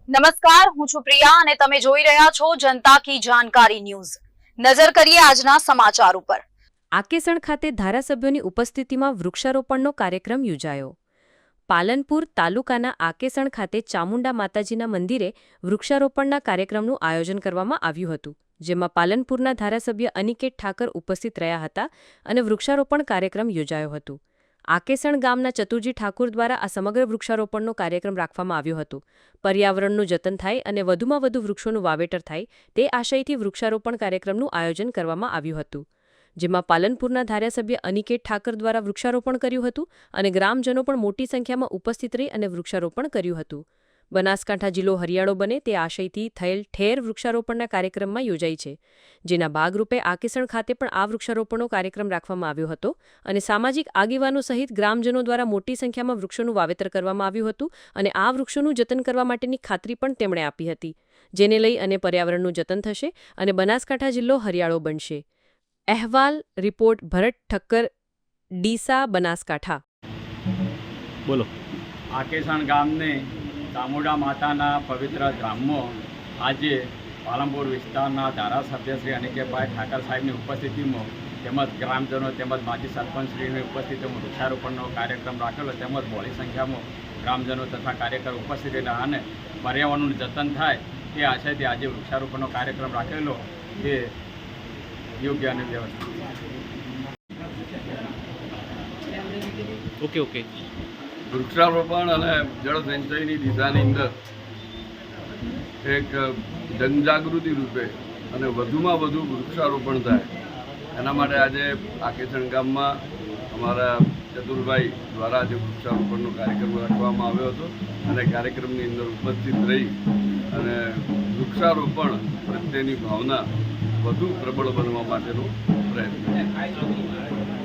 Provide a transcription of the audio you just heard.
નમસ્કાર, હું છું પ્રિયા અને તમે જોઈ રહ્યા છો જનતા કી જાણકારી ન્યૂઝ। નજર કરીએ આજના સમાચાર ઉપર। આકેસણ ખાતે ધારાસભ્યોની ઉપસ્થિતિમાં વૃક્ષારોપણનો કાર્યક્રમ યોજાયો। પાલનપુર તાલુકાના આકેસણ ખાતે ચામુંડા માતાજીના મંદિરે વૃક્ષારોપણના કાર્યક્રમનું આયોજન કરવામાં આવ્યું હતું, જેમાં પાલનપુરના ધારાસભ્ય અનિકેત ઠાકર ઉપસ્થિત રહ્યા હતા અને વૃક્ષારોપણ કાર્યક્રમ યોજાયો હતો। આકેસણ ગામના ચતુરજી ઠાકુર દ્વારા આ સમગ્ર વૃક્ષારોપણનો કાર્યક્રમ રાખવામાં આવ્યો હતો। પર્યાવરણનું જતન થાય અને વધુમાં વધુ વૃક્ષોનું વાવેતર થાય તે આશયથી વૃક્ષારોપણ કાર્યક્રમનું આયોજન કરવામાં આવ્યું હતું, જેમાં પાલનપુરના ધારાસભ્ય અનિકેત ઠાકર દ્વારા વૃક્ષારોપણ કર્યું હતું અને ગ્રામજનો પણ મોટી સંખ્યામાં ઉપસ્થિત રહી અને વૃક્ષારોપણ કર્યું હતું। બનાસકાંઠા જિલ્લો હરિયાળો બને તે આશયથી થયેલ ઠેર વૃક્ષારોપણના કાર્યક્રમમાં યોજાઈ છે, જેના ભાગરૂપે આકેસણ ખાતે પણ આ વૃક્ષારોપણનો કાર્યક્રમ રાખવામાં આવ્યો હતો અને સામાજિક આગેવાનો સહિત ગ્રામજનો દ્વારા મોટી સંખ્યામાં વૃક્ષોનું વાવેતર કરવામાં આવ્યું હતું અને આ વૃક્ષોનું જતન કરવા માટેની ખાતરી પણ તેમણે આપી હતી, જેને લઈ અને પર્યાવરણનું જતન થશે અને બનાસકાંઠા જિલ્લો હરિયાળો બનશે। અહેવાલ રિપોર્ટ ભરત ઠક્કર, ડીસા, બનાસકાંઠા। બોલો। આકેસણ ગામને ચામુંડા માતાના પવિત્ર ધામમાં આજે પાલનપુર વિસ્તારના ધારાસભ્ય શ્રી અનિકેતભાઈ ઠાકર સાહેબની ઉપસ્થિતિમાં તેમજ ગ્રામજનો તેમજ માજી સરપંચશ્રીની ઉપસ્થિતિમાં વૃક્ષારોપણનો કાર્યક્રમ રાખેલો, તેમજ બહોળી સંખ્યામાં ગ્રામજનો તથા કાર્યકર ઉપસ્થિત રહ્યા અને પર્યાવરણનું જતન થાય તે આશયથી આજે વૃક્ષારોપણનો કાર્યક્રમ રાખેલો તે યોગ્ય અને વ્યવસ્થિત। ઓકે। વૃક્ષારોપણ અને જળ સંચયની દિશાની અંદર એક જનજાગૃતિ રૂપે અને વધુમાં વધુ વૃક્ષારોપણ થાય એના માટે આજે આકેસણ ગામમાં અમારા ચતુરભાઈ દ્વારા આજે વૃક્ષારોપણનો કાર્યક્રમ રાખવામાં આવ્યો હતો અને કાર્યક્રમની અંદર ઉપસ્થિત રહી અને વૃક્ષારોપણ પ્રત્યેની ભાવના વધુ પ્રબળ બનવા માટેનો પ્રયત્ન